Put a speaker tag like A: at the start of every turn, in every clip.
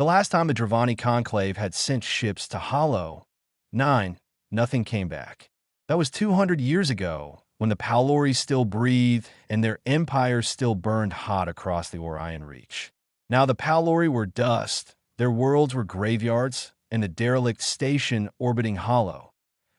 A: The last time the Dravani Conclave had sent ships to Hollow 9, nothing came back. That was 200 years ago, when the Palori still breathed and their empires still burned hot across the Orion Reach. Now the Palori were dust, their worlds were graveyards, and the derelict station orbiting Hollow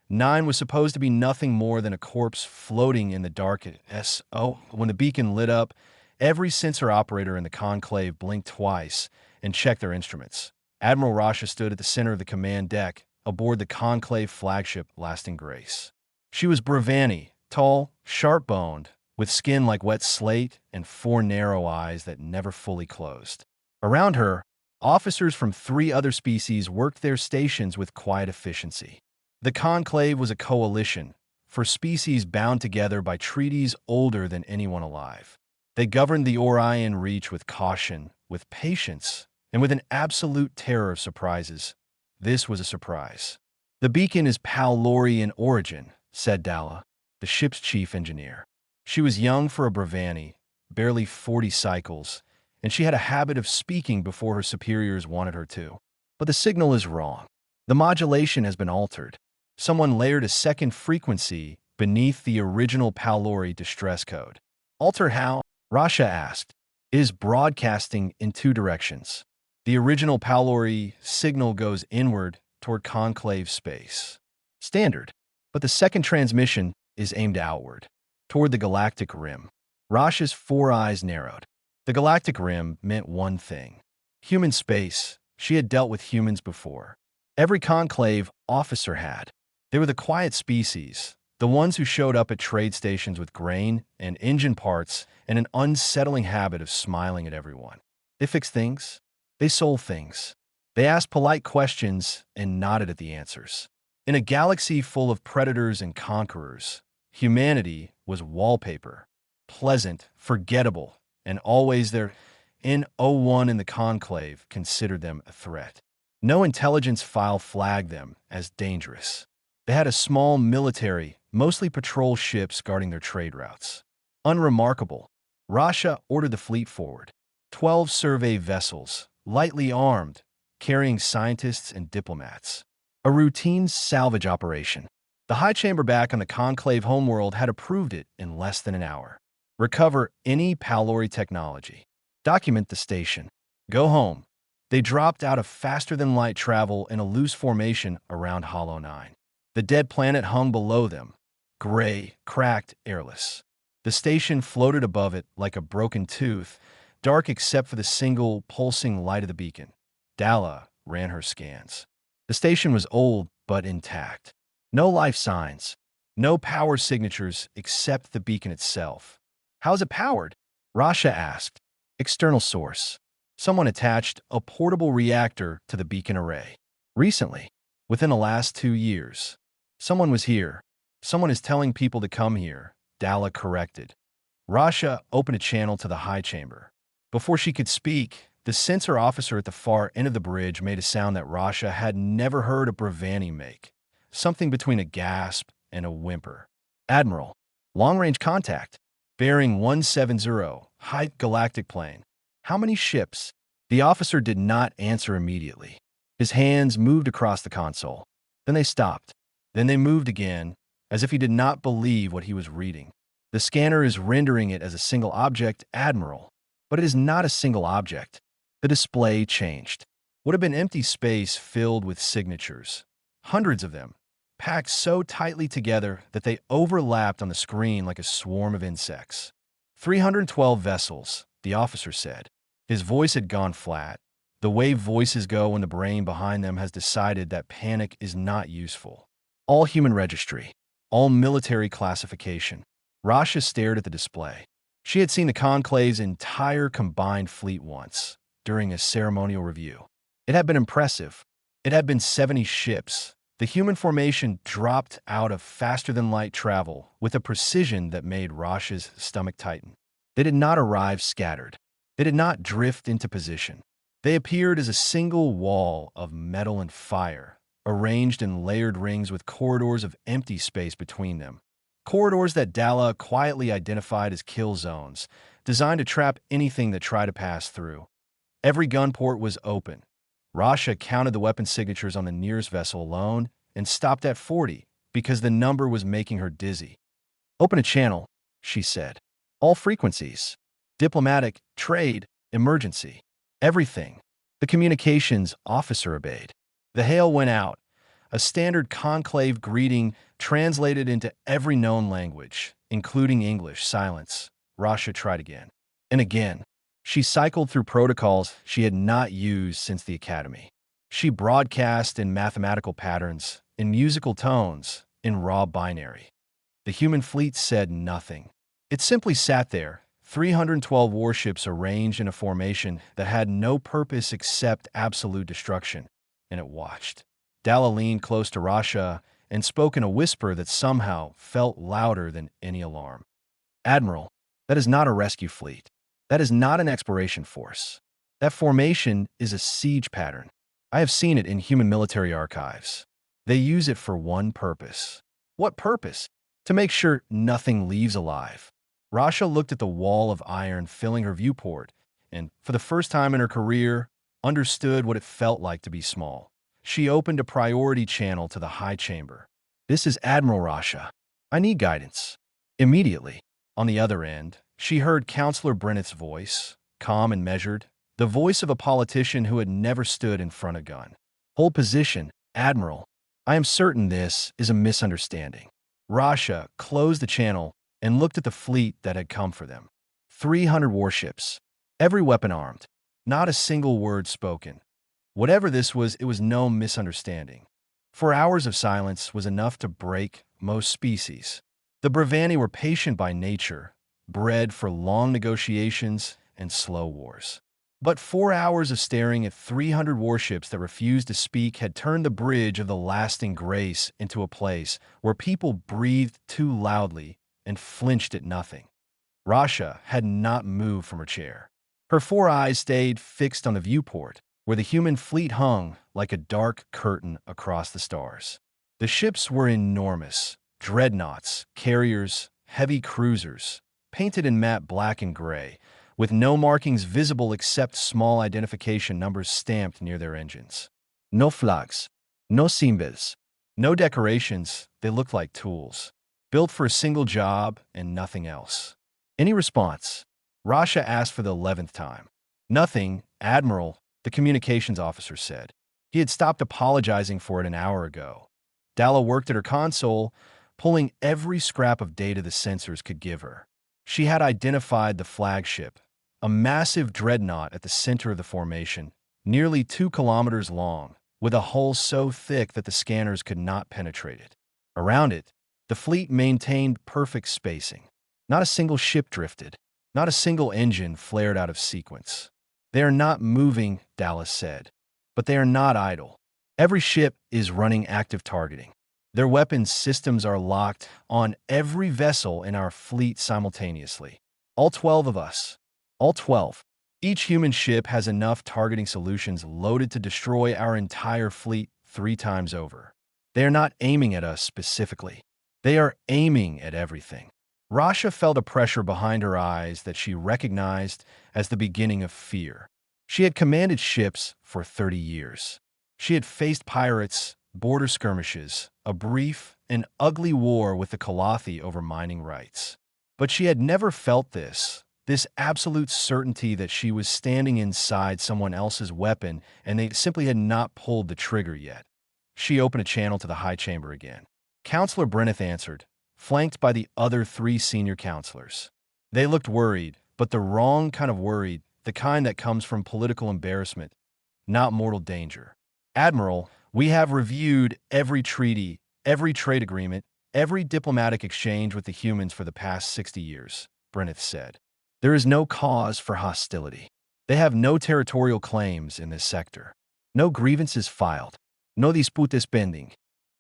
A: 9 was supposed to be nothing more than a corpse floating in the darkness. Oh, when the beacon lit up, every sensor operator in the conclave blinked twice and checked their instruments. Admiral Rasha stood at the center of the command deck, aboard the conclave flagship Lasting Grace. She was Bravani, tall, sharp-boned, with skin like wet slate and 4 narrow eyes that never fully closed. Around her, officers from 3 other species worked their stations with quiet efficiency. The conclave was a coalition, for species bound together by treaties older than anyone alive. They governed the Orion Reach with caution, with patience, and with an absolute terror of surprises. This was a surprise. "The beacon is Palori in origin," said Dalla, the ship's chief engineer. She was young for a Bravani, barely 40 cycles, and she had a habit of speaking before her superiors wanted her to. "But the signal is wrong. The modulation has been altered. Someone layered a second frequency beneath the original Palori distress code." "Alter how?" Rasha asked. "It is broadcasting in 2 directions. The original Palori signal goes inward toward conclave space. Standard. But the second transmission is aimed outward, toward the galactic rim." Rasha's 4 eyes narrowed. The galactic rim meant one thing: human space. She had dealt with humans before. Every conclave officer had. They were the quiet species, the ones who showed up at trade stations with grain and engine parts and an unsettling habit of smiling at everyone. They fixed things. They sold things. They asked polite questions and nodded at the answers. In a galaxy full of predators and conquerors, humanity was wallpaper, pleasant, forgettable, and always there. N01 in the conclave considered them a threat. No intelligence file flagged them as dangerous. They had a small military, mostly patrol ships guarding their trade routes. Unremarkable. Rasha ordered the fleet forward. 12 survey vessels, lightly armed, carrying scientists and diplomats. A routine salvage operation. The high chamber back on the conclave homeworld had approved it in less than an hour. Recover any Palori technology. Document the station. Go home. They dropped out of faster-than-light travel in a loose formation around Hollow 9. The dead planet hung below them, gray, cracked, airless. The station floated above it like a broken tooth, dark except for the single, pulsing light of the beacon. Dalla ran her scans. The station was old but intact. No life signs. No power signatures except the beacon itself. "How's it powered?" Rasha asked. "External source. Someone attached a portable reactor to the beacon array. Recently, within the last 2 years. Someone was here. Someone is telling people to come here," Dalla corrected. Rasha opened a channel to the high chamber. Before she could speak, the sensor officer at the far end of the bridge made a sound that Rasha had never heard a Bravani make, something between a gasp and a whimper. "Admiral, long-range contact, bearing 170, height galactic plane. How many ships?" The officer did not answer immediately. His hands moved across the console. Then they stopped. Then they moved again, as if he did not believe what he was reading. "The scanner is rendering it as a single object, Admiral. But it is not a single object." The display changed. Would have been empty space filled with signatures. Hundreds of them, packed so tightly together that they overlapped on the screen like a swarm of insects. 312 vessels, the officer said. His voice had gone flat, the way voices go when the brain behind them has decided that panic is not useful. All human registry, all military classification. Rasha stared at the display. She had seen the Conclave's entire combined fleet once, during a ceremonial review. It had been impressive. It had been 70 ships. The human formation dropped out of faster-than-light travel with a precision that made Rasha's stomach tighten. They did not arrive scattered. They did not drift into position. They appeared as a single wall of metal and fire, arranged in layered rings with corridors of empty space between them. Corridors that Dalla quietly identified as kill zones, designed to trap anything that tried to pass through. Every gun port was open. Rasha counted the weapon signatures on the nearest vessel alone and stopped at 40 because the number was making her dizzy. "Open a channel," she said. "All frequencies. Diplomatic, trade, emergency. Everything." The communications officer obeyed. The hail went out, a standard conclave greeting translated into every known language, including English. Silence. Rasha tried again. And again. She cycled through protocols she had not used since the academy. She broadcast in mathematical patterns, in musical tones, in raw binary. The human fleet said nothing. It simply sat there, 312 warships arranged in a formation that had no purpose except absolute destruction, and it watched. Dalla leaned close to Rasha and spoke in a whisper that somehow felt louder than any alarm. "Admiral, that is not a rescue fleet. That is not an exploration force. That formation is a siege pattern. I have seen it in human military archives. They use it for one purpose." "What purpose?" "To make sure nothing leaves alive." Rasha looked at the wall of iron filling her viewport and, for the first time in her career, understood what it felt like to be small. She opened a priority channel to the high chamber. "This is Admiral Rasha. I need guidance. Immediately." On the other end, she heard Counselor Brenneth's voice, calm and measured, the voice of a politician who had never stood in front of a gun. "Hold position, Admiral. I am certain this is a misunderstanding." Rasha closed the channel and looked at the fleet that had come for them. 300 warships, every weapon armed, not a single word spoken. Whatever this was, it was no misunderstanding. 4 hours of silence was enough to break most species. The Bravani were patient by nature, bred for long negotiations and slow wars. But 4 hours of staring at 300 warships that refused to speak had turned the bridge of the lasting grace into a place where people breathed too loudly and flinched at nothing. Rasha had not moved from her chair. Her 4 eyes stayed fixed on the viewport, where the human fleet hung like a dark curtain across the stars. The ships were enormous, dreadnoughts, carriers, heavy cruisers, painted in matte black and gray, with no markings visible except small identification numbers stamped near their engines. No flags, no symbols, no decorations. They looked like tools, built for a single job and nothing else. "Any response?" Rasha asked for the 11th time. "Nothing, Admiral," the communications officer said. He had stopped apologizing for it an hour ago. Dalla worked at her console, pulling every scrap of data the sensors could give her. She had identified the flagship, a massive dreadnought at the center of the formation, nearly 2 kilometers long, with a hull so thick that the scanners could not penetrate it. Around it, the fleet maintained perfect spacing. Not a single ship drifted. Not a single engine flared out of sequence. "They are not moving," Dallas said, "but they are not idle. Every ship is running active targeting. Their weapons systems are locked on every vessel in our fleet simultaneously. All 12 of us. All 12. Each human ship has enough targeting solutions loaded to destroy our entire fleet 3 times over. They are not aiming at us specifically. They are aiming at everything." Rasha felt a pressure behind her eyes that she recognized as the beginning of fear. She had commanded ships for 30 years. She had faced pirates, border skirmishes, a brief and ugly war with the Kalathi over mining rights. But she had never felt this absolute certainty that she was standing inside someone else's weapon and they simply had not pulled the trigger yet. She opened a channel to the high chamber again. Counselor Brenneth answered, flanked by the other 3 senior counselors. They looked worried, but the wrong kind of worried, the kind that comes from political embarrassment, not mortal danger. "Admiral, we have reviewed every treaty, every trade agreement, every diplomatic exchange with the humans for the past 60 years, Brenneth said. "There is no cause for hostility. They have no territorial claims in this sector. No grievances filed. No disputes pending.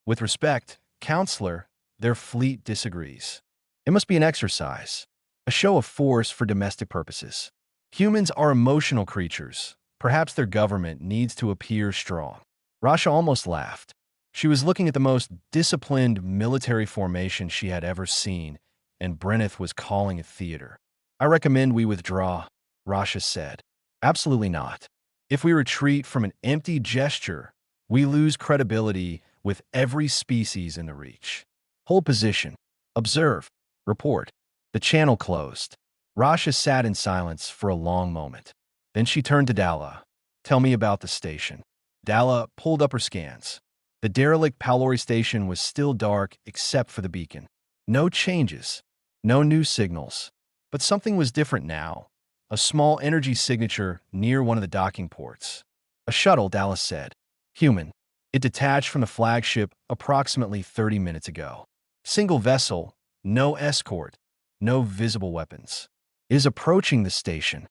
A: With respect, Counselor, their fleet disagrees. It must be an exercise, a show of force for domestic purposes. Humans are emotional creatures. Perhaps their government needs to appear strong." Rasha almost laughed. She was looking at the most disciplined military formation she had ever seen, and Brenneth was calling it theater. "I recommend we withdraw," Rasha said. "Absolutely not. If we retreat from an empty gesture, we lose credibility with every species in the reach. Hold position. Observe. Report. The channel closed. Rasha sat in silence for a long moment. Then she turned to Dalla. Tell me about the station. Dalla pulled up her scans. The derelict Palori station was still dark except for the beacon. No changes. No new signals. But something was different now. A small energy signature near one of the docking ports. A shuttle, Dallas said. Human. It detached from the flagship approximately 30 minutes ago. Single vessel, no escort, no visible weapons. It is approaching the station.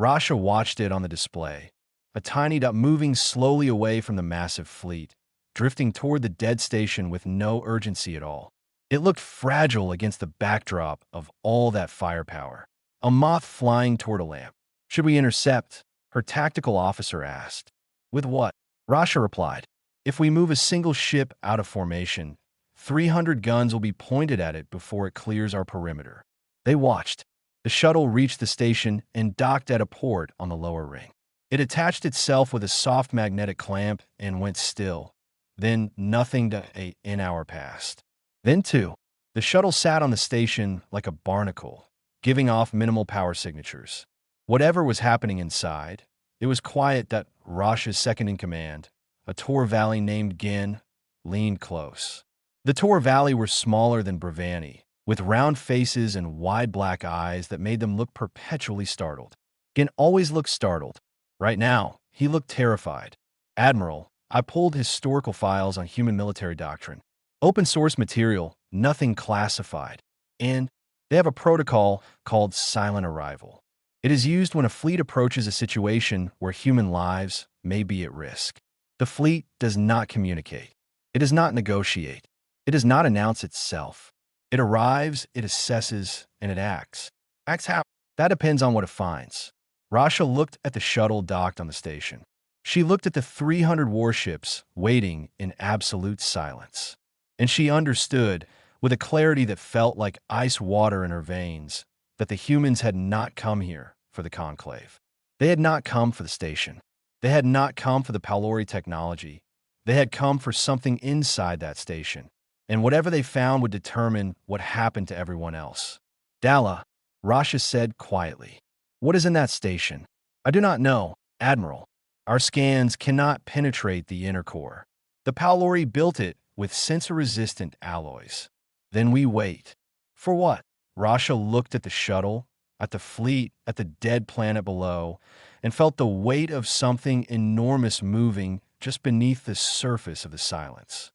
A: Rasha watched it on the display. A tiny dot moving slowly away from the massive fleet, drifting toward the dead station with no urgency at all. It looked fragile against the backdrop of all that firepower. A moth flying toward a lamp. Should we intercept? Her tactical officer asked. With what? Rasha replied. If we move a single ship out of formation, 300 guns will be pointed at it before it clears our perimeter. They watched. The shuttle reached the station and docked at a port on the lower ring. It attached itself with a soft magnetic clamp and went still. Then nothing to an hour passed. Then two. The shuttle sat on the station like a barnacle, giving off minimal power signatures. Whatever was happening inside, it was quiet that Rasha's second-in-command, a Tor Valley named Gin, leaned close. The Tor Valley were smaller than Bravani, with round faces and wide black eyes that made them look perpetually startled. Gin always looked startled. Right now, he looked terrified. Admiral, I pulled historical files on human military doctrine. Open source material, nothing classified. And they have a protocol called silent arrival. It is used when a fleet approaches a situation where human lives may be at risk. The fleet does not communicate. It does not negotiate. It does not announce itself. It arrives, it assesses, and it acts. Acts how? That depends on what it finds. Rasha looked at the shuttle docked on the station. She looked at the 300 warships waiting in absolute silence. And she understood, with a clarity that felt like ice water in her veins, that the humans had not come here for the conclave. They had not come for the station. They had not come for the Palori technology. They had come for something inside that station. And whatever they found would determine what happened to everyone else. Dalla, Rasha said quietly. What is in that station? I do not know, Admiral. Our scans cannot penetrate the inner core. The Palori built it with sensor-resistant alloys. Then we wait. For what? Rasha looked at the shuttle, at the fleet, at the dead planet below, and felt the weight of something enormous moving just beneath the surface of the silence.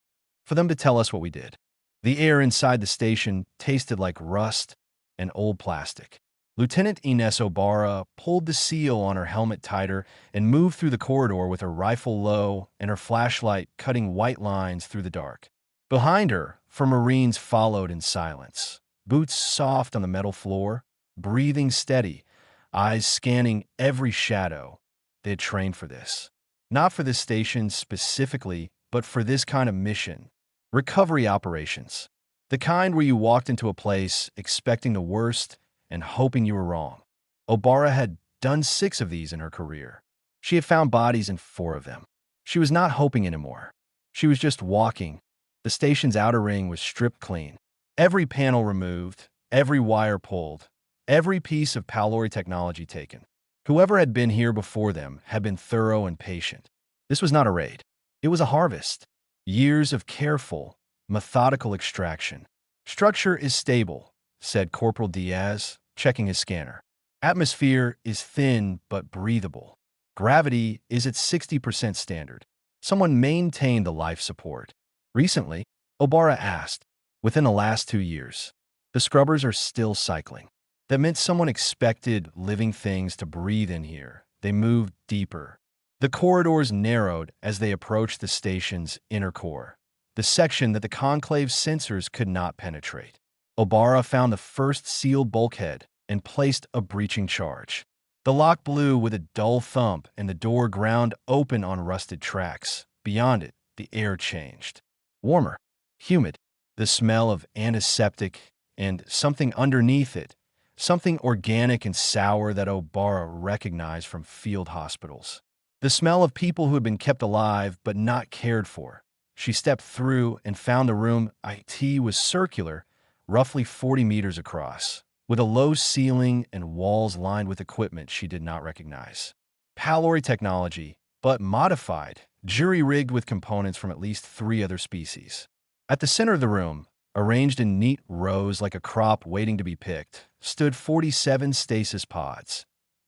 A: For them to tell us what we did. The air inside the station tasted like rust and old plastic. Lieutenant Ines Obara pulled the seal on her helmet tighter and moved through the corridor with her rifle low and her flashlight cutting white lines through the dark. Behind her, four Marines followed in silence, boots soft on the metal floor, breathing steady, eyes scanning every shadow. They had trained for this. Not for this station specifically, but for this kind of mission. Recovery operations. The kind where you walked into a place expecting the worst and hoping you were wrong. Obara had done 6 of these in her career. She had found bodies in 4 of them. She was not hoping anymore. She was just walking. The station's outer ring was stripped clean. Every panel removed, every wire pulled, every piece of Palori technology taken. Whoever had been here before them had been thorough and patient. This was not a raid. It was a harvest. Years of careful, methodical extraction. Structure is stable, said Corporal Diaz, checking his scanner. Atmosphere is thin but breathable. Gravity is at 60% standard. Someone maintained the life support. Recently, Obara asked, within the last 2 years, the scrubbers are still cycling. That meant someone expected living things to breathe in here. They moved deeper. The corridors narrowed as they approached the station's inner core, the section that the conclave's sensors could not penetrate. Obara found the first sealed bulkhead and placed a breaching charge. The lock blew with a dull thump and the door ground open on rusted tracks. Beyond it, the air changed. Warmer, humid, the smell of antiseptic and something underneath it, something organic and sour that Obara recognized from field hospitals. The smell of people who had been kept alive but not cared for. She stepped through and found the room. It was circular, roughly 40 meters across, with a low ceiling and walls lined with equipment she did not recognize. Palori technology, but modified, jury-rigged with components from at least 3 other species. At the center of the room, arranged in neat rows like a crop waiting to be picked, stood 47 stasis pods.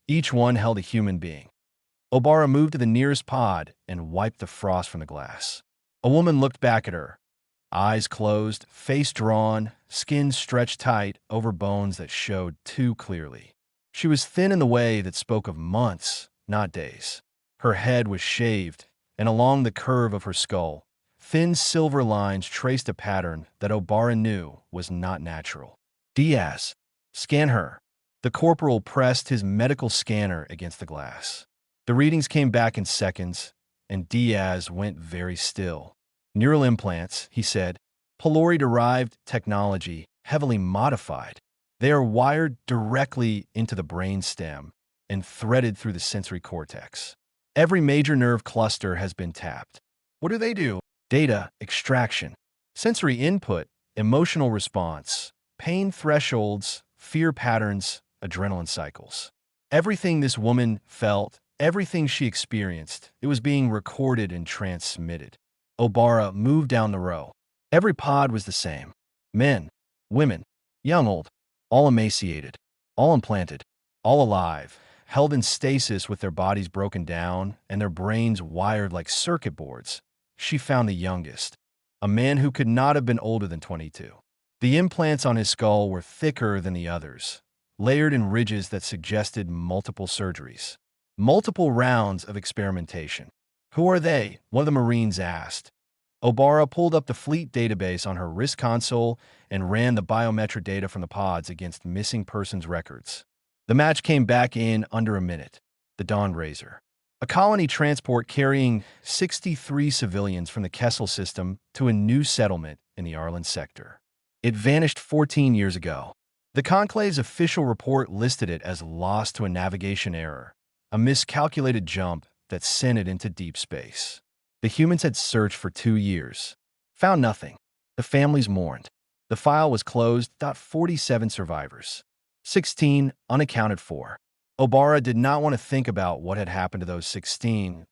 A: Each one held a human being. Obara moved to the nearest pod and wiped the frost from the glass. A woman looked back at her, eyes closed, face drawn, skin stretched tight over bones that showed too clearly. She was thin in the way that spoke of months, not days. Her head was shaved, and along the curve of her skull, thin silver lines traced a pattern that Obara knew was not natural. Diaz, scan her. The corporal pressed his medical scanner against the glass. The readings came back in seconds, and Diaz went very still. Neural implants, he said, Palori-derived technology, heavily modified. They are wired directly into the brain stem and threaded through the sensory cortex. Every major nerve cluster has been tapped. What do they do? Data extraction, sensory input, emotional response, pain thresholds, fear patterns, adrenaline cycles. Everything this woman felt, everything she experienced, it was being recorded and transmitted. Obara moved down the row. Every pod was the same. Men, women, young, old, all emaciated, all implanted, all alive, held in stasis with their bodies broken down and their brains wired like circuit boards. She found the youngest, a man who could not have been older than 22. The implants on his skull were thicker than the others, layered in ridges that suggested multiple surgeries. Multiple rounds of experimentation. Who are they? One of the Marines asked. Obara pulled up the fleet database on her wrist console and ran the biometric data from the pods against missing persons records. The match came back in under a minute. The Dawn Razor. A colony transport carrying 63 civilians from the Kessel system to a new settlement in the Arlen sector. It vanished 14 years ago. The Conclave's official report listed it as lost to a navigation error, a miscalculated jump that sent it into deep space. The humans had searched for 2 years. Found nothing. The families mourned. The file was closed. 47 survivors. 16 unaccounted for. Obara did not want to think about what had happened to those 16.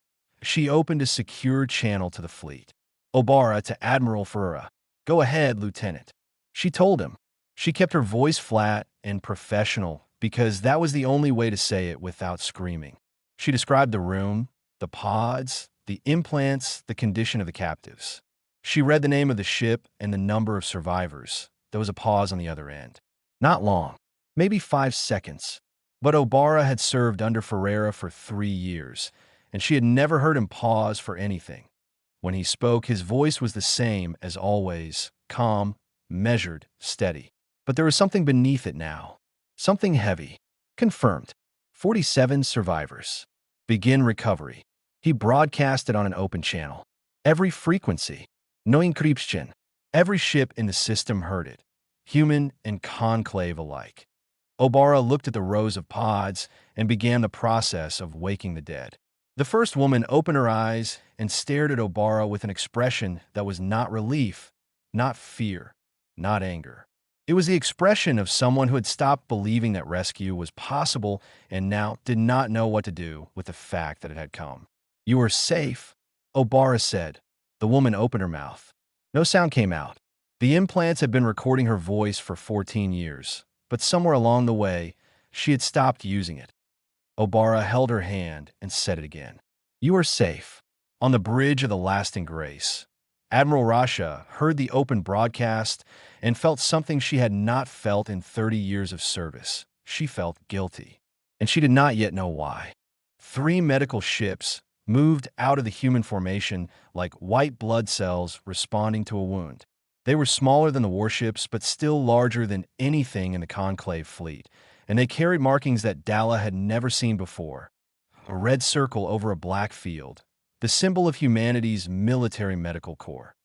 A: She opened a secure channel to the fleet. Obara to Admiral Ferreira. Go ahead, Lieutenant. She told him. She kept her voice flat and professional because that was the only way to say it without screaming. She described the room, the pods, the implants, the condition of the captives. She read the name of the ship and the number of survivors. There was a pause on the other end. Not long, maybe 5 seconds. But Obara had served under Ferreira for 3 years, and she had never heard him pause for anything. When he spoke, his voice was the same as always, calm, measured, steady. But there was something beneath it now. Something heavy. Confirmed. 47 survivors. Begin recovery. He broadcasted on an open channel. Every frequency. No encryption. Every ship in the system heard it. Human and conclave alike. Obara looked at the rows of pods and began the process of waking the dead. The first woman opened her eyes and stared at Obara with an expression that was not relief, not fear, not anger. It was the expression of someone who had stopped believing that rescue was possible and now did not know what to do with the fact that it had come. You are safe, Obara said. The woman opened her mouth. No sound came out. The implants had been recording her voice for 14 years, but somewhere along the way, she had stopped using it. Obara held her hand and said it again. You are safe. On the bridge of the lasting grace. Admiral Rasha heard the open broadcast and felt something she had not felt in 30 years of service. She felt guilty, and she did not yet know why. 3 medical ships moved out of the human formation like white blood cells responding to a wound. They were smaller than the warships, but still larger than anything in the Conclave fleet, and they carried markings that Dalla had never seen before. A red circle over a black field, the symbol of humanity's military medical corps.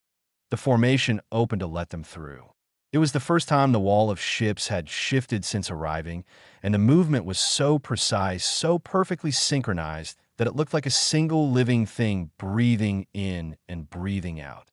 A: The formation opened to let them through. It was the first time the wall of ships had shifted since arriving, and the movement was so precise, so perfectly synchronized, that it looked like a single living thing breathing in and breathing out.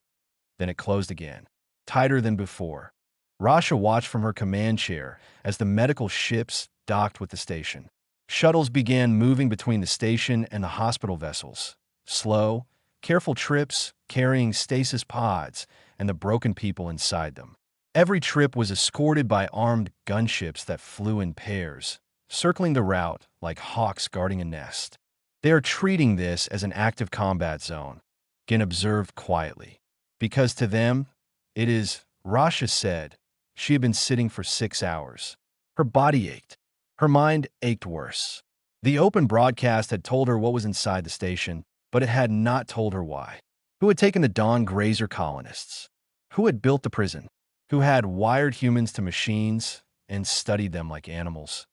A: Then it closed again, tighter than before. Rasha watched from her command chair as the medical ships docked with the station. Shuttles began moving between the station and the hospital vessels. Slow, careful trips carrying stasis pods and the broken people inside them. Every trip was escorted by armed gunships that flew in pairs, circling the route like hawks guarding a nest. They are treating this as an active combat zone, Gin observed quietly. Because to them, it is, Rasha said. She had been sitting for 6 hours. Her body ached. Her mind ached worse. The open broadcast had told her what was inside the station, but it had not told her why. Who had taken the Dawn Grazer colonists? Who had built the prison? Who had wired humans to machines and studied them like animals?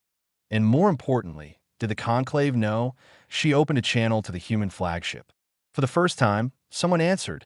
A: And more importantly, did the Conclave know? She opened a channel to the human flagship. For the first time, someone answered.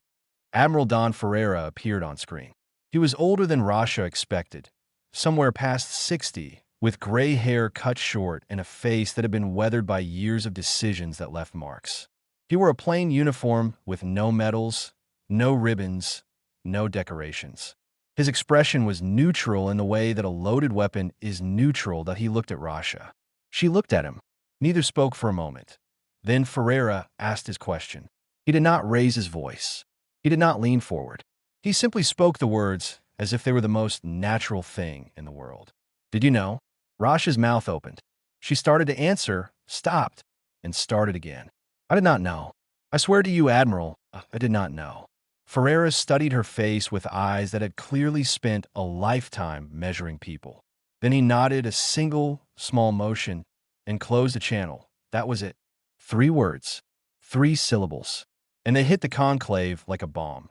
A: Admiral Don Ferreira appeared on screen. He was older than Rasha expected, somewhere past 60, with gray hair cut short and a face that had been weathered by years of decisions that left marks. He wore a plain uniform with no medals, no ribbons, no decorations. His expression was neutral in the way that a loaded weapon is neutral. That he looked at Rasha. She looked at him. Neither spoke for a moment. Then Ferreira asked his question. He did not raise his voice. He did not lean forward. He simply spoke the words as if they were the most natural thing in the world. Did you know? Rasha's mouth opened. She started to answer, stopped, and started again. I did not know. I swear to you, Admiral, I did not know. Ferreira studied her face with eyes that had clearly spent a lifetime measuring people. Then he nodded a single, small motion and closed the channel. That was it. 3 words. 3 syllables. And they hit the Conclave like a bomb.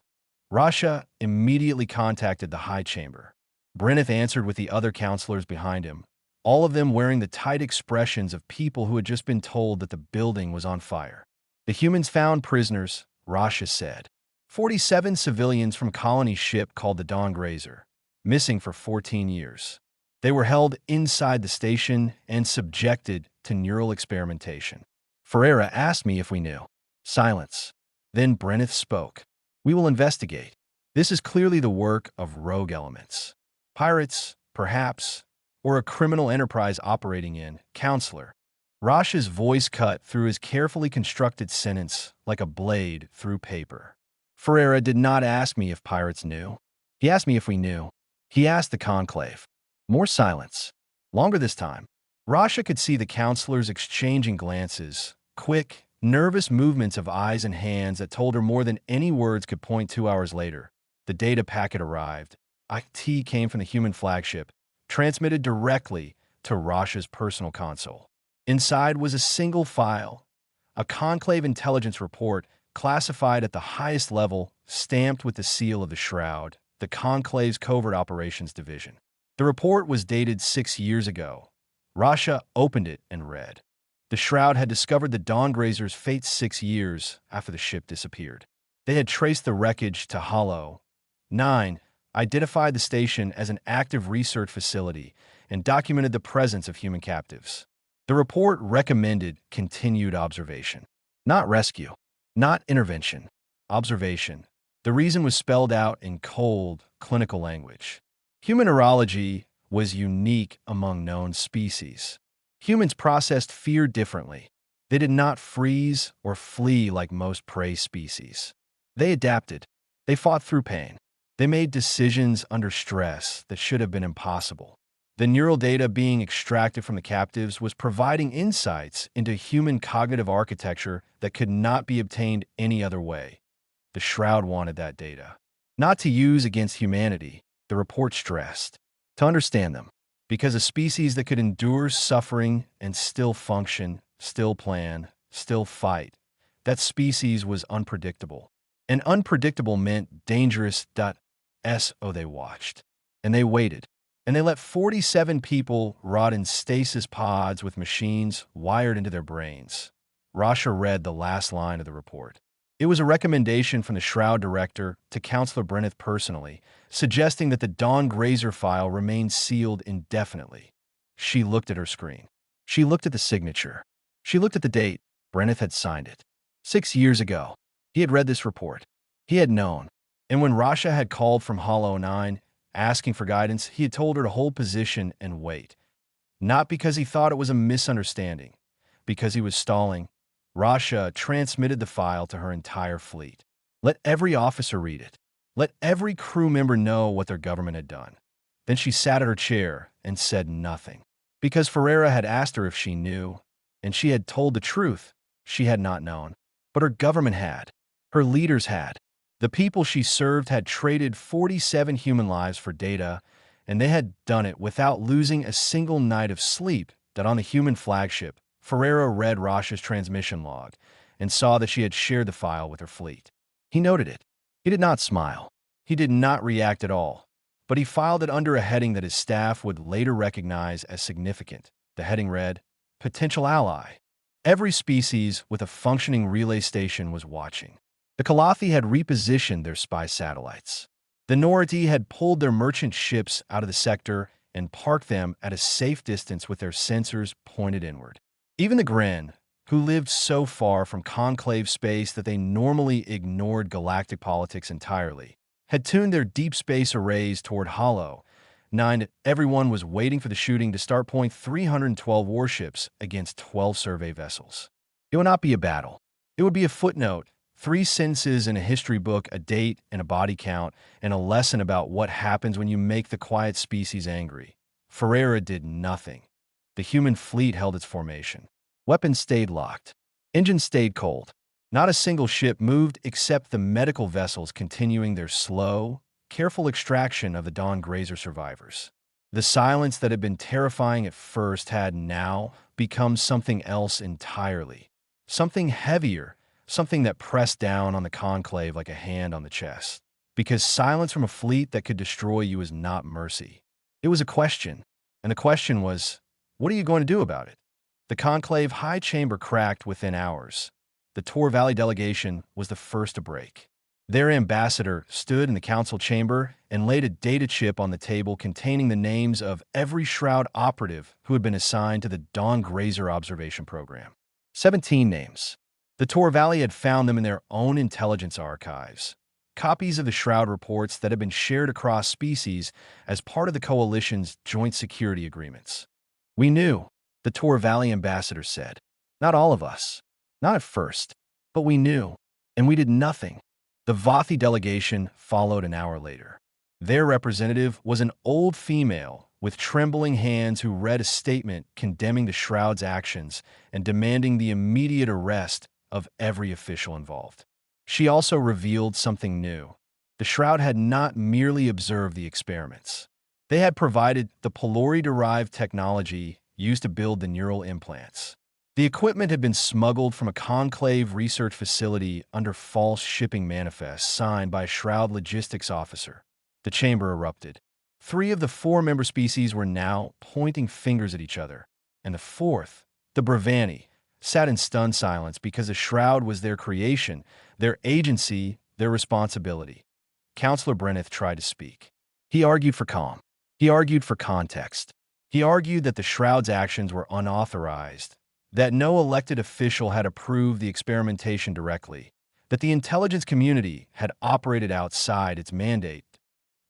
A: Rasha immediately contacted the High Chamber. Bryneth answered with the other counselors behind him, all of them wearing the tight expressions of people who had just been told that the building was on fire. The humans found prisoners, Rasha said. 47 civilians from colony ship called the Dawn Grazer, missing for 14 years. They were held inside the station and subjected to neural experimentation. Ferreira asked me if we knew. Silence. Then Bryneth spoke. We will investigate. This is clearly the work of rogue elements. Pirates, perhaps, or a criminal enterprise operating in, Counselor. Rasha's voice cut through his carefully constructed sentence like a blade through paper. Ferreira did not ask me if pirates knew. He asked me if we knew. He asked the Conclave. More silence. Longer this time. Rasha could see the counselors exchanging glances, quick, nervous movements of eyes and hands that told her more than any words could point. 2 hours later, the data packet arrived. IT came from the human flagship, transmitted directly to Rasha's personal console. Inside was a single file, a Conclave intelligence report classified at the highest level, stamped with the seal of the Shroud, the Conclave's Covert Operations Division. The report was dated 6 years ago. Rasha opened it and read. The Shroud had discovered the Dawn Grazer's fate 6 years after the ship disappeared. They had traced the wreckage to Hollow 9, identified the station as an active research facility, and documented the presence of human captives. The report recommended continued observation. Not rescue. Not intervention. Observation. The reason was spelled out in cold, clinical language. Human neurology was unique among known species. Humans processed fear differently. They did not freeze or flee like most prey species. They adapted. They fought through pain. They made decisions under stress that should have been impossible. The neural data being extracted from the captives was providing insights into human cognitive architecture that could not be obtained any other way. The Shroud wanted that data. Not to use against humanity, the report stressed. To understand them. Because a species that could endure suffering and still function, still plan, still fight, that species was unpredictable. And unpredictable meant dangerous. So they watched. And they waited. And they let 47 people rot in stasis pods with machines wired into their brains. Rasha read the last line of the report. It was a recommendation from the Shroud director to Counselor Bryneth personally, suggesting that the Dawn Grazer file remain sealed indefinitely. She looked at her screen. She looked at the signature. She looked at the date. Brenneth had signed it. 6 years ago, he had read this report. He had known. And when Rasha had called from Hollow 9, asking for guidance, he had told her to hold position and wait. Not because he thought it was a misunderstanding, because he was stalling. Rasha transmitted the file to her entire fleet. Let every officer read it. Let every crew member know what their government had done. Then she sat at her chair and said nothing. Because Ferreira had asked her if she knew, and she had told the truth. She had not known. But her government had. Her leaders had. The people she served had traded 47 human lives for data, and they had done it without losing a single night of sleep. That on the human flagship, Ferreira read Rasha's transmission log and saw that she had shared the file with her fleet. He noted it. He did not smile. He did not react at all. But he filed it under a heading that his staff would later recognize as significant. The heading read, Potential Ally. Every species with a functioning relay station was watching. The Kalathi had repositioned their spy satellites. The Norati had pulled their merchant ships out of the sector and parked them at a safe distance with their sensors pointed inward. Even the Gren, who lived so far from conclave space that they normally ignored galactic politics entirely, had tuned their deep space arrays toward Hollow 9. Everyone was waiting for the shooting to start. 312 warships against 12 survey vessels. It would not be a battle. It would be a footnote, 3 sentences in a history book, a date and a body count, and a lesson about what happens when you make the quiet species angry. Ferreira did nothing. The human fleet held its formation. Weapons stayed locked. Engines stayed cold. Not a single ship moved except the medical vessels continuing their slow, careful extraction of the Dawn Grazer survivors. The silence that had been terrifying at first had now become something else entirely. Something heavier, something that pressed down on the conclave like a hand on the chest. Because silence from a fleet that could destroy you is not mercy. It was a question, and the question was, what are you going to do about it? The conclave high chamber cracked within hours. The Tor Valley delegation was the first to break. Their ambassador stood in the council chamber and laid a data chip on the table containing the names of every Shroud operative who had been assigned to the Dawn Grazer observation program. 17 names. The Tor Valley had found them in their own intelligence archives. Copies of the Shroud reports that had been shared across species as part of the Coalition's joint security agreements. We knew, the Tor Valley ambassador said. Not all of us. Not at first. But we knew. And we did nothing. The Vathi delegation followed an hour later. Their representative was an old female with trembling hands who read a statement condemning the Shroud's actions and demanding the immediate arrest of every official involved. She also revealed something new. The Shroud had not merely observed the experiments. They had provided the Pelori-derived technology used to build the neural implants. The equipment had been smuggled from a conclave research facility under false shipping manifests signed by a Shroud logistics officer. The chamber erupted. 3 of the 4 member species were now pointing fingers at each other, and the 4th, the Bravani, sat in stunned silence because the Shroud was their creation, their agency, their responsibility. Counselor Brenneth tried to speak. He argued for calm. He argued for context. He argued that the Shroud's actions were unauthorized, that no elected official had approved the experimentation directly, that the intelligence community had operated outside its mandate,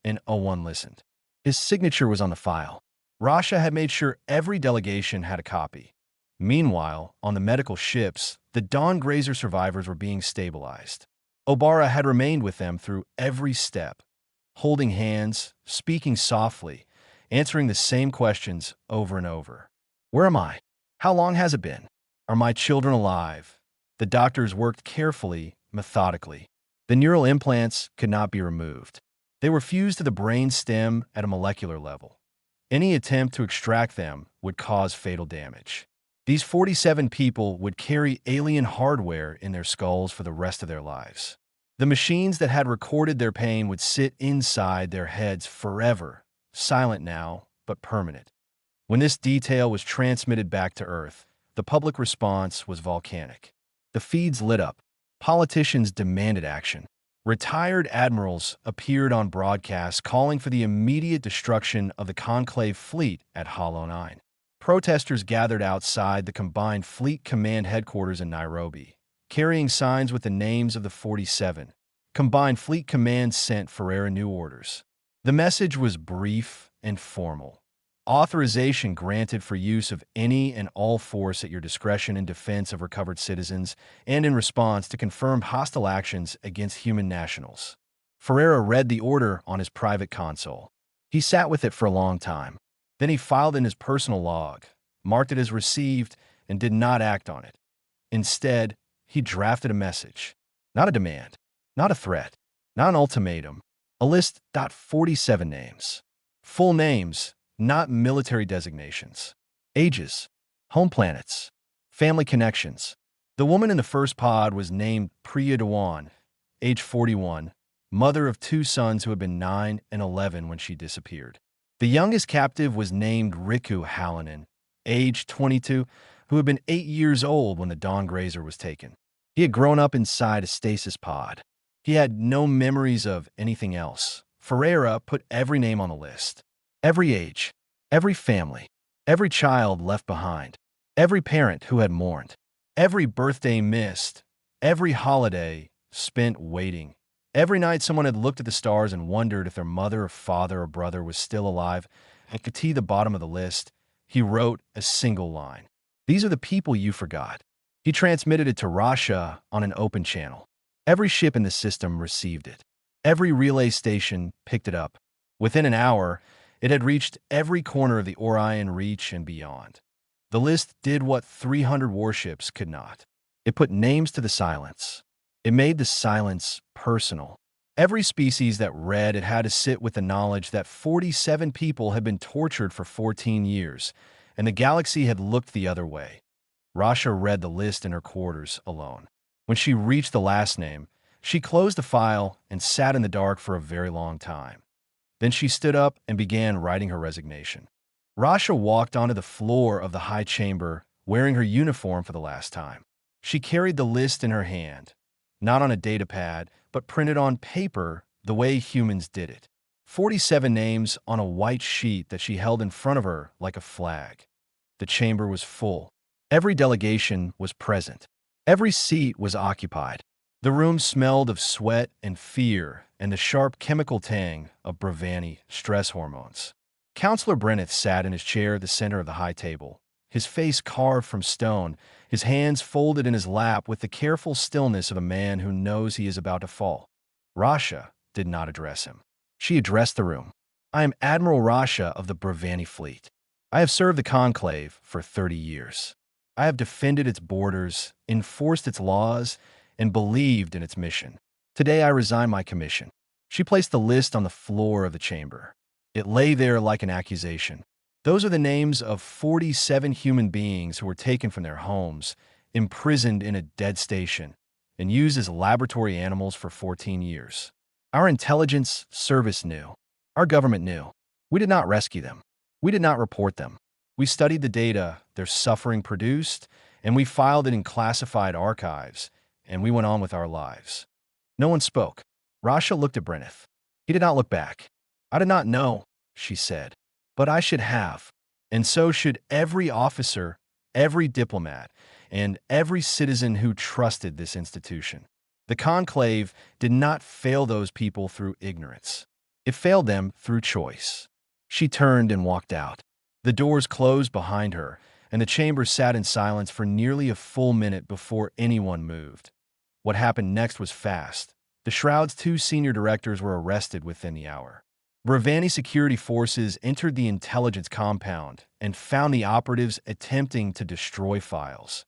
A: and O1 listened. His signature was on the file. Rasha had made sure every delegation had a copy. Meanwhile, on the medical ships, the Dawn Grazer survivors were being stabilized. Obara had remained with them through every step, holding hands, speaking softly, answering the same questions over and over. Where am I? How long has it been? Are my children alive? The doctors worked carefully, methodically. The neural implants could not be removed. They were fused to the brain stem at a molecular level. Any attempt to extract them would cause fatal damage. These 47 people would carry alien hardware in their skulls for the rest of their lives. The machines that had recorded their pain would sit inside their heads forever, silent now, but permanent. When this detail was transmitted back to Earth, the public response was volcanic. The feeds lit up. Politicians demanded action. Retired admirals appeared on broadcasts calling for the immediate destruction of the Conclave fleet at Hollow 9. Protesters gathered outside the Combined Fleet Command headquarters in Nairobi, carrying signs with the names of the 47. Combined Fleet Command sent Ferreira new orders. The message was brief and formal. Authorization granted for use of any and all force at your discretion in defense of recovered citizens and in response to confirmed hostile actions against human nationals. Ferreira read the order on his private console. He sat with it for a long time. Then he filed in his personal log, marked it as received, and did not act on it. Instead, he drafted a message. Not a demand, not a threat, not an ultimatum. A list. 47 names. Full names, not military designations. Ages, home planets, family connections. The woman in the first pod was named Priya Dewan, age 41, mother of 2 sons who had been 9 and 11 when she disappeared. The youngest captive was named Riku Hallinan, age 22, who had been 8 years old when the Dawn Grazer was taken. He had grown up inside a stasis pod. He had no memories of anything else. Ferreira put every name on the list. Every age, every family, every child left behind, every parent who had mourned, every birthday missed, every holiday spent waiting. Every night someone had looked at the stars and wondered if their mother or father or brother was still alive and could see the bottom of the list. He wrote a single line. These are the people you forgot. He transmitted it to Russia on an open channel. Every ship in the system received it. Every relay station picked it up. Within an hour, it had reached every corner of the Orion Reach and beyond. The list did what 300 warships could not. It put names to the silence. It made the silence personal. Every species that read it had to sit with the knowledge that 47 people had been tortured for 14 years, and the galaxy had looked the other way. Rasha read the list in her quarters alone. When she reached the last name, she closed the file and sat in the dark for a very long time. Then she stood up and began writing her resignation. Rasha walked onto the floor of the high chamber, wearing her uniform for the last time. She carried the list in her hand, not on a datapad, but printed on paper the way humans did it. 47 names on a white sheet that she held in front of her like a flag. The chamber was full. Every delegation was present. Every seat was occupied. The room smelled of sweat and fear and the sharp chemical tang of Bravani stress hormones. Counselor Brenneth sat in his chair at the center of the high table, his face carved from stone, his hands folded in his lap with the careful stillness of a man who knows he is about to fall. Rasha did not address him. She addressed the room. I am Admiral Rasha of the Bravani Fleet. I have served the Conclave for 30 years. I have defended its borders, enforced its laws, and believed in its mission. Today I resign my commission. She placed the list on the floor of the chamber. It lay there like an accusation. Those are the names of 47 human beings who were taken from their homes, imprisoned in a dead station, and used as laboratory animals for 14 years. Our intelligence service knew. Our government knew. We did not rescue them. We did not report them. We studied the data their suffering produced, and we filed it in classified archives, and we went on with our lives. No one spoke. Rasha looked at Brenneth. He did not look back. I did not know, she said, but I should have, and so should every officer, every diplomat, and every citizen who trusted this institution. The Conclave did not fail those people through ignorance. It failed them through choice. She turned and walked out. The doors closed behind her, and the chamber sat in silence for nearly a full minute before anyone moved. What happened next was fast. The Shroud's 2 senior directors were arrested within the hour. Bravani security forces entered the intelligence compound and found the operatives attempting to destroy files.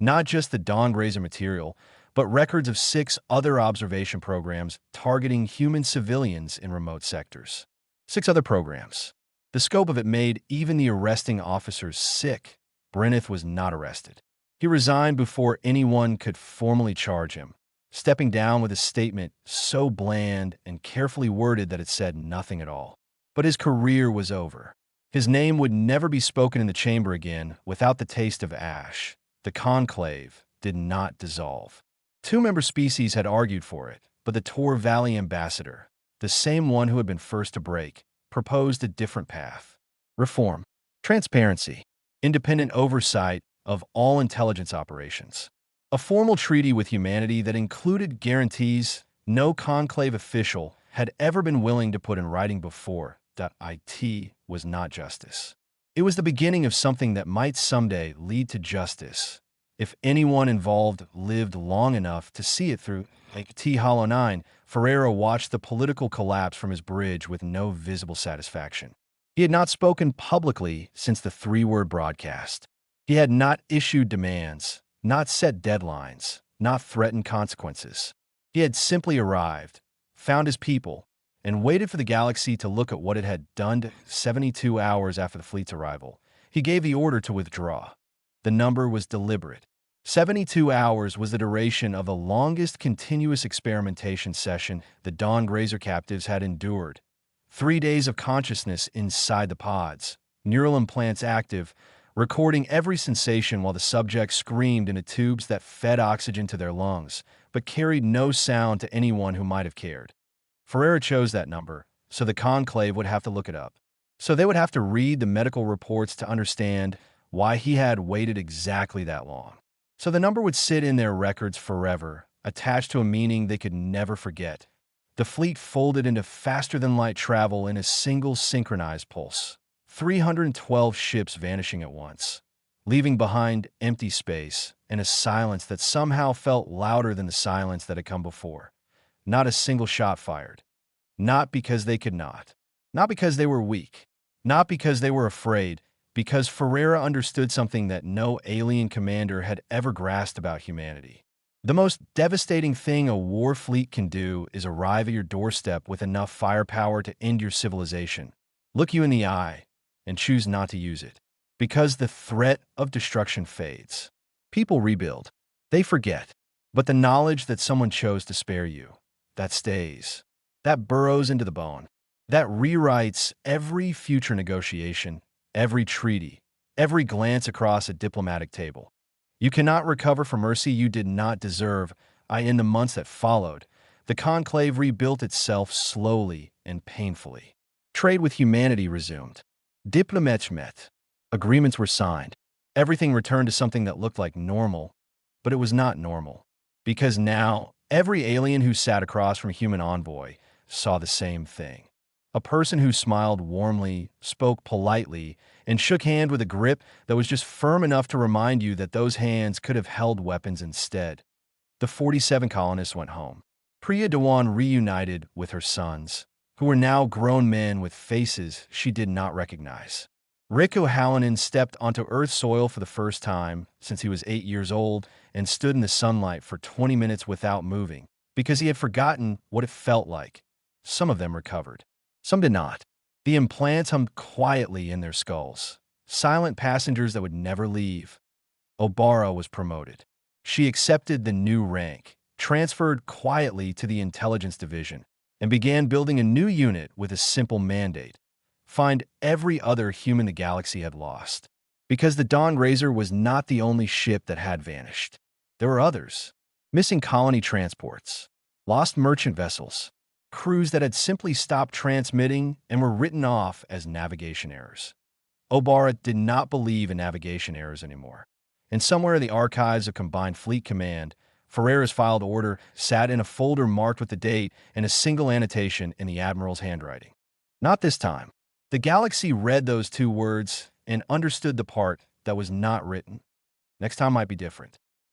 A: Not just the Dawn Grazer material, but records of 6 other observation programs targeting human civilians in remote sectors. 6 other programs. The scope of it made even the arresting officers sick. Brenneth was not arrested. He resigned before anyone could formally charge him, stepping down with a statement so bland and carefully worded that it said nothing at all. But his career was over. His name would never be spoken in the chamber again without the taste of ash. The Conclave did not dissolve. 2 member species had argued for it, but the Tor Valley ambassador, the same one who had been first to break, proposed a different path. Reform. Transparency. independent oversight of all intelligence operations. A formal treaty with humanity that included guarantees no conclave official had ever been willing to put in writing before. It was not justice. It was the beginning of something that might someday lead to justice, if anyone involved lived long enough to see it through. Like T Hollow 9, Ferreira watched the political collapse from his bridge with no visible satisfaction. He had not spoken publicly since the three-word broadcast. He had not issued demands, not set deadlines, not threatened consequences. He had simply arrived, found his people, and waited for the galaxy to look at what it had done. 72 hours after the fleet's arrival, he gave the order to withdraw. The number was deliberate. 72 hours was the duration of the longest continuous experimentation session the Dawn Grazer captives had endured. 3 days of consciousness inside the pods, neural implants active, recording every sensation while the subjects screamed into tubes that fed oxygen to their lungs, but carried no sound to anyone who might have cared. Ferreira chose that number, so the conclave would have to look it up. So they would have to read the medical reports to understand why he had waited exactly that long. So the number would sit in their records forever, attached to a meaning they could never forget. The fleet folded into faster-than-light travel in a single synchronized pulse. 312 ships vanishing at once, leaving behind empty space and a silence that somehow felt louder than the silence that had come before. Not a single shot fired. Not because they could not. Not because they were weak. Not because they were afraid. Because Ferreira understood something that no alien commander had ever grasped about humanity. The most devastating thing a war fleet can do is arrive at your doorstep with enough firepower to end your civilization, look you in the eye, and choose not to use it. Because the threat of destruction fades. People rebuild. They forget. But the knowledge that someone chose to spare you, that stays. That burrows into the bone. That rewrites every future negotiation, every treaty, every glance across a diplomatic table. You cannot recover from mercy you did not deserve. In the months that followed, the conclave rebuilt itself slowly and painfully. Trade with humanity resumed. Diplomats met. Agreements were signed. Everything returned to something that looked like normal, but it was not normal. Because now, every alien who sat across from a human envoy saw the same thing. A person who smiled warmly, spoke politely, and shook hands with a grip that was just firm enough to remind you that those hands could have held weapons instead. The 47 colonists went home. Priya Dewan reunited with her sons, who were now grown men with faces she did not recognize. Riku Hallinan stepped onto Earth's soil for the first time since he was 8 years old and stood in the sunlight for 20 minutes without moving, because he had forgotten what it felt like. Some of them recovered. Some did not. The implants hummed quietly in their skulls, silent passengers that would never leave. Obara was promoted. She accepted the new rank, transferred quietly to the intelligence division, and began building a new unit with a simple mandate: find every other human the galaxy had lost. Because the Dawn Grazer was not the only ship that had vanished. There were others. Missing colony transports, lost merchant vessels, crews that had simply stopped transmitting and were written off as navigation errors. Obara did not believe in navigation errors anymore. And somewhere in the archives of Combined Fleet Command, Ferreira's filed order sat in a folder marked with the date and a single annotation in the Admiral's handwriting. Not this time. The galaxy read those 2 words and understood the part that was not written. Next time might be different.